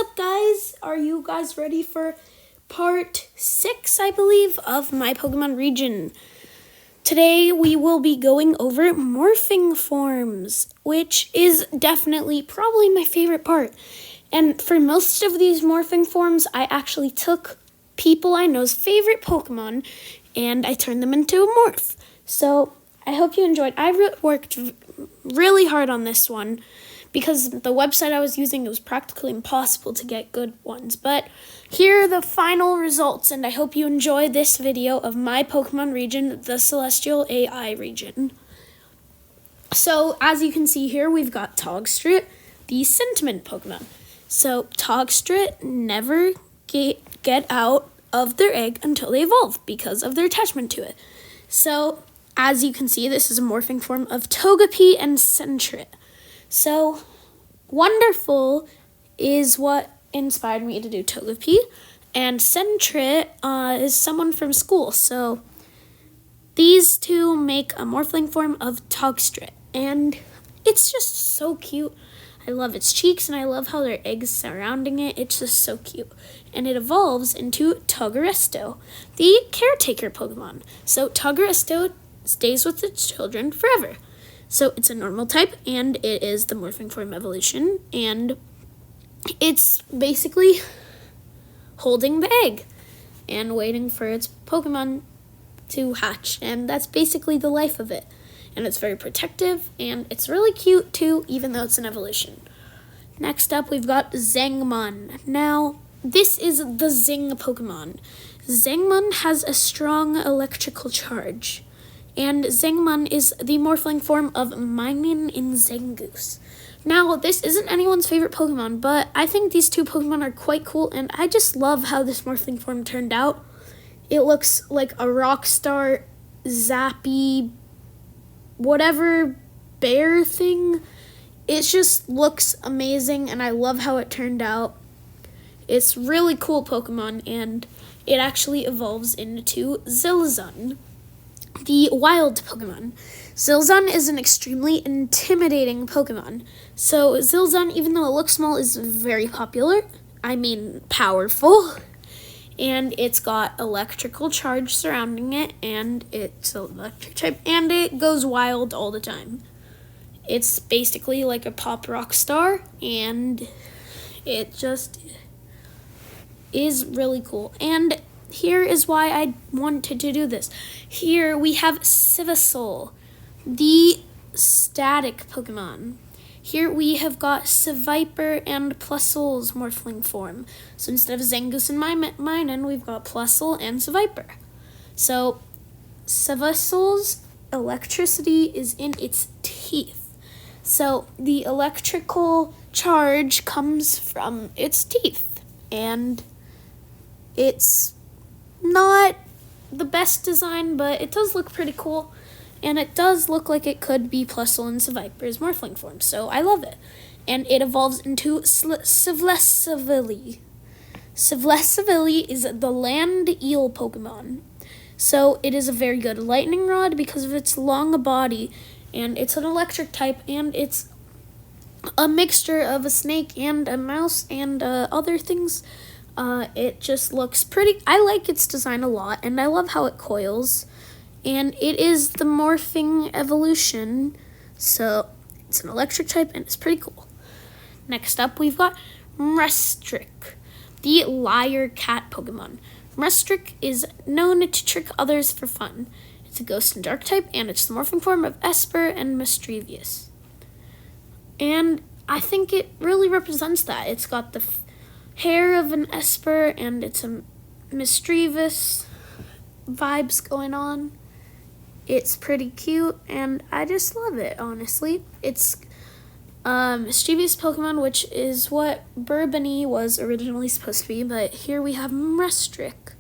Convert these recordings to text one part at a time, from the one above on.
up, guys? Are you guys ready for part 6, I believe, of my Pokemon region? Today, we will be going over morphing forms, which is definitely probably my favorite part. And for most of these morphing forms, I actually took people I know's favorite Pokemon and I turned them into a morph. So I hope you enjoyed. I worked really hard on this one because the website I was using, it was practically impossible to get good ones. But here are the final results, and I hope you enjoy this video of my Pokemon region, the Celestial AI region. So as you can see here, we've got Togstrit, the Sentiment Pokemon. So Togstrit never get out of their egg until they evolve because of their attachment to it. So as you can see, this is a morphing form of Togepi and Sentret. So Wonderful is what inspired me to do Togepi, and Sentret is someone from school. So these two make a morphling form of Togstrit, and it's just so cute. I love its cheeks, and I love how there are eggs surrounding it. It's just so cute. And it evolves into Toggeresto, the caretaker Pokemon. So Toggeresto stays with its children forever. So it's a normal type, and it is the morphing form evolution, and it's basically holding the egg and waiting for its Pokemon to hatch, and that's basically the life of it. And it's very protective, and it's really cute too, even though it's an evolution. Next up, we've got Zangmon. Now, this is the Zing Pokemon. Zangmon has a strong electrical charge, and Zangmon is the morphling form of Minun and Zangoose. Now, this isn't anyone's favorite Pokemon, but I think these two Pokemon are quite cool, and I just love how this morphling form turned out. It looks like a Rockstar, Zappy, whatever bear thing. It just looks amazing, and I love how it turned out. It's really cool Pokemon, and it actually evolves into Zilzun, the wild Pokemon. Zilzun is an extremely intimidating Pokemon. So Zilzun, even though it looks small, is very popular. I mean, powerful. And it's got electrical charge surrounding it, and it's an electric type, and it goes wild all the time. It's basically like a pop rock star, and it just is really cool. And here is why I wanted to do this. Here we have Civasoul, the static Pokemon. Here we have got Seviper and Plusle's morphling form. So instead of Zangoose and Minun, we've got Plusle and Seviper. So Civasoul's electricity is in its teeth. So the electrical charge comes from its teeth. And it's not the best design, but it does look pretty cool. And it does look like it could be Plusle and Seviper's morphling form, so I love it. And it evolves into Sivlessavili. Sivlessavili is the land eel Pokemon. So it is a very good lightning rod because of its long body, and it's an electric type, and it's a mixture of a snake and a mouse and other things. It just looks pretty. I like its design a lot, and I love how it coils. And it is the morphing evolution, so it's an electric type, and it's pretty cool. Next up, we've got Mrestrick, the liar cat Pokemon. Mrestrick is known to trick others for fun. It's a ghost and dark type, and it's the morphing form of Esper and Mischievous. And I think it really represents that. It's got the hair of an Esper, and it's a Mischievous vibes going on. It's pretty cute, and I just love it, honestly. It's Mischievous Pokemon, which is what Burbony was originally supposed to be, but here we have Mrestrick.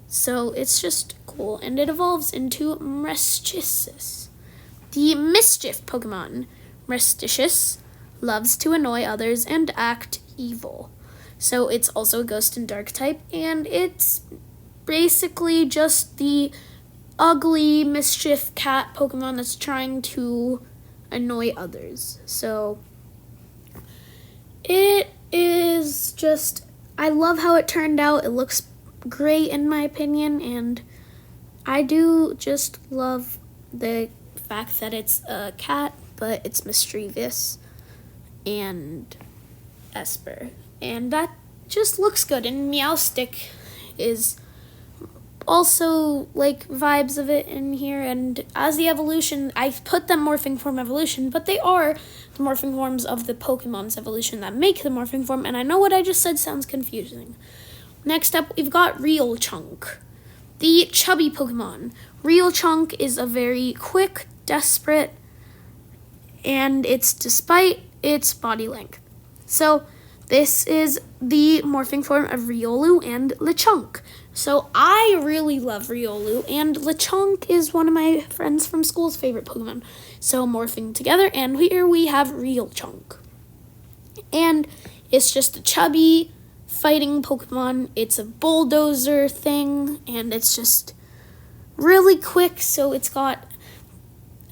So it's just cool, and it evolves into Mresticious, the mischief Pokemon. Mresticious loves to annoy others and act evil. So it's also a ghost and dark type, and it's basically just the ugly mischief cat Pokemon that's trying to annoy others. So it is just, I love how it turned out. It looks great in my opinion, and I do just love the fact that it's a cat, but it's mischievous and Esper. And that just looks good. And Meowstick is also like vibes of it in here. And as the evolution, I put them morphing form evolution, but they are the morphing forms of the Pokemon's evolution that make the morphing form. And I know what I just said sounds confusing. Next up, we've got Real Chunk, the chubby Pokemon. Real Chunk is a very quick, desperate, and it's despite its body length. So this is the morphing form of Riolu and Lechonk. So I really love Riolu, and Lechonk is one of my friends from school's favorite Pokemon. So morphing together, and here we have Real Chunk. And it's just a chubby fighting Pokemon. It's a bulldozer thing, and it's just really quick, so it's got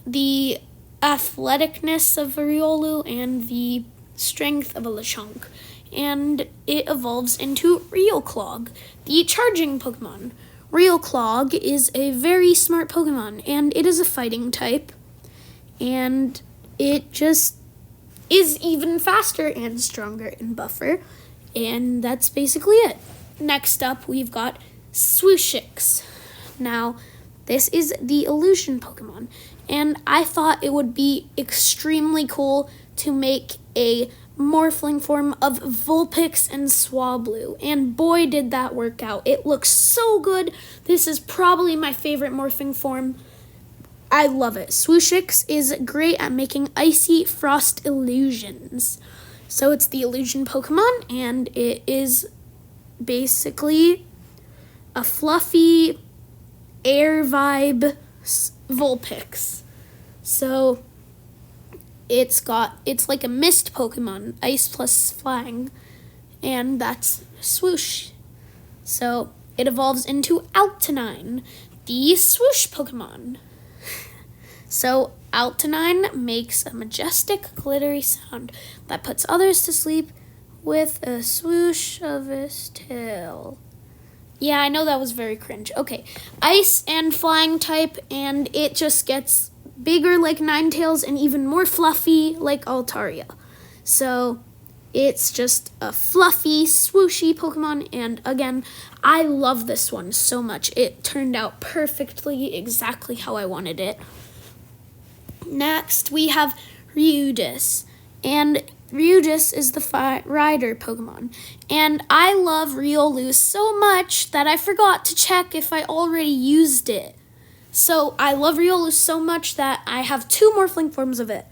the athleticness of a Riolu and the strength of a Lechonk. And it evolves into Realclog, the charging Pokemon. Realclog is a very smart Pokemon, and it is a fighting type, and it just is even faster and stronger in Buffer, and that's basically it. Next up, we've got Swooshix. Now, this is the illusion Pokemon, and I thought it would be extremely cool to make a morphling form of Vulpix and Swablu, and boy did that work out. It looks so good. This is probably my favorite morphing form. I love it. Swooshix is great at making icy frost illusions. So it's the illusion Pokemon, and it is basically a fluffy air vibe Vulpix. So it's like a mist Pokemon, ice plus flying, and that's Swoosh. So it evolves into Altanine, the swoosh Pokemon. So Altanine makes a majestic, glittery sound that puts others to sleep with a swoosh of his tail. Yeah, I know that was very cringe. Okay, ice and flying type, and it just gets bigger like Ninetales and even more fluffy like Altaria. So it's just a fluffy, swooshy Pokemon, and again, I love this one so much. It turned out perfectly, exactly how I wanted it. Next, we have Ryudis, and Ryudis is the rider Pokemon, and I love Riolu so much that I forgot to check if I already used it. So I love Riolu so much that I have 2 morphling forms of it.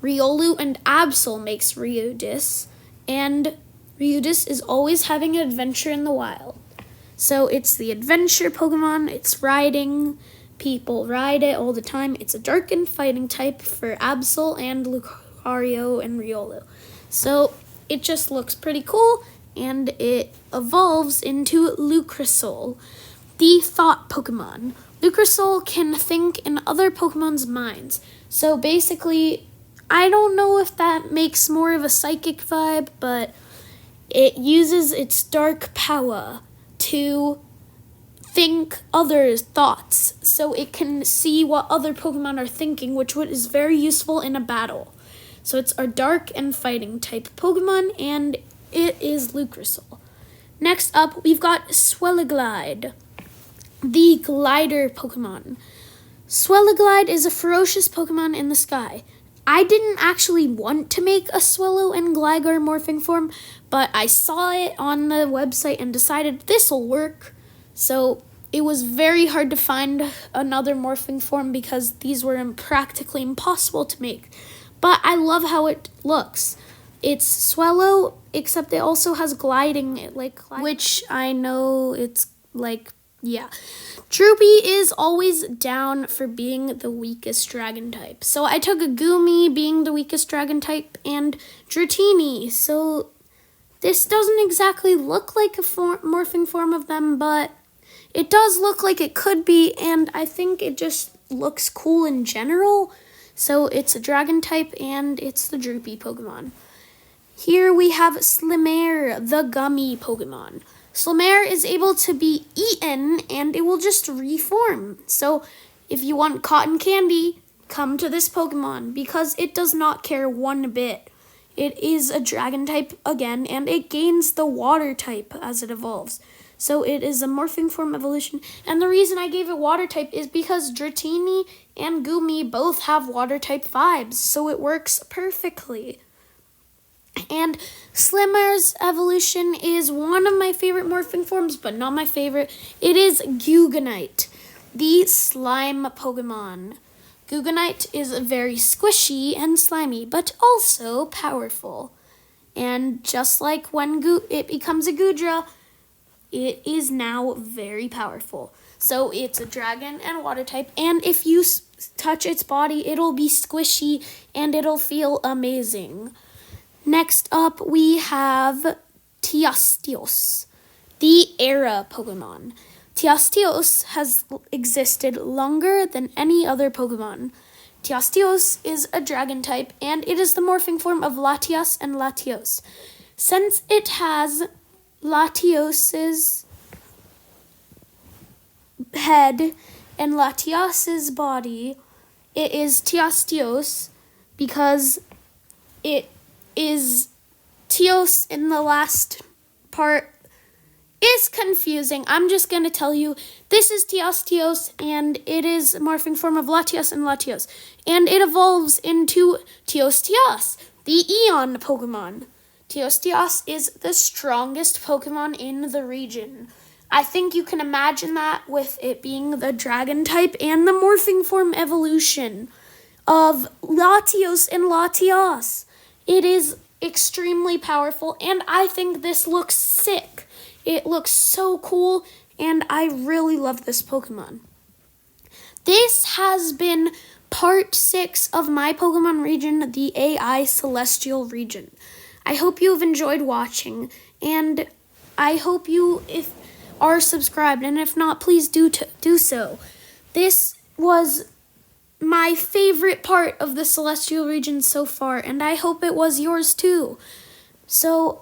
Riolu and Absol makes Ryudis, and Ryudis is always having an adventure in the wild. So it's the adventure Pokemon, it's riding, people ride it all the time. It's a dark and fighting type for Absol and Lucario and Riolu. So it just looks pretty cool, and it evolves into Lucrasol, the thought Pokemon. Lucrasol can think in other Pokemon's minds. So basically, I don't know if that makes more of a psychic vibe, but it uses its dark power to think others' thoughts, so it can see what other Pokemon are thinking, which is very useful in a battle. So it's a dark and fighting type Pokemon, and it is Lucrasol. Next up, we've got Swelliglide, the glider Pokemon. Swelliglide is a ferocious Pokemon in the sky. I didn't actually want to make a Swellow and Gligar morphing form, but I saw it on the website and decided this'll work. So it was very hard to find another morphing form because these were practically impossible to make. But I love how it looks. It's Swellow, except it also has gliding, which I know it's like, yeah. Droopy is always down for being the weakest dragon type. So I took a Goomy being the weakest dragon type and Dratini. So this doesn't exactly look like a morphing form of them, but it does look like it could be, and I think it just looks cool in general. So it's a dragon type, and it's the Droopy Pokemon. Here we have Slimer, the gummy Pokemon. Slimer is able to be eaten and it will just reform. So if you want cotton candy, come to this Pokemon because it does not care one bit. It is a dragon type again and it gains the water type as it evolves. So it is a morphing form evolution. And the reason I gave it water type is because Dratini and Goomy both have water type vibes. So it works perfectly. And Slimer's evolution is one of my favorite morphing forms, but not my favorite. It is Guganite, the slime Pokemon. Guganite is very squishy and slimy, but also powerful. And just like when it becomes a Goodra, it is now very powerful. So it's a dragon and water type, and if you touch its body, it'll be squishy and it'll feel amazing. Next up, we have Tiastios, the Era Pokemon. Tiastios has existed longer than any other Pokemon. Tiastios is a dragon type, and it is the morphing form of Latias and Latios. Since it has Latios's head and Latias's body, it is Tiastios because it is Tios in the last part is confusing. I'm just going to tell you this is Tiastios and it is a morphing form of Latias and Latios. And it evolves into Tiostias, the Eon Pokemon. Tiostias is the strongest Pokemon in the region. I think you can imagine that with it being the dragon type and the morphing form evolution of Latios and Latias. It is extremely powerful, and I think this looks sick. It looks so cool, and I really love this Pokemon. This has been part 6 of my Pokemon region, the AI Celestial region. I hope you have enjoyed watching, and I hope you are subscribed, and if not, please do so. This was my favorite part of the Celestial region so far, and I hope it was yours too. So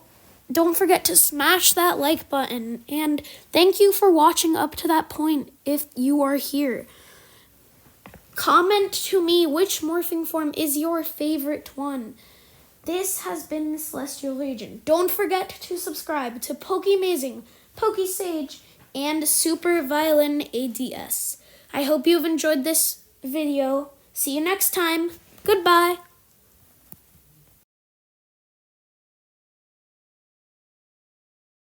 don't forget to smash that like button, and thank you for watching up to that point if you are here. Comment to me which morphing form is your favorite one. This has been the Celestial region. Don't forget to subscribe to Pokemazing, Pokesage, and Super Violin ADS. I hope you've enjoyed this video. See you next time. Goodbye.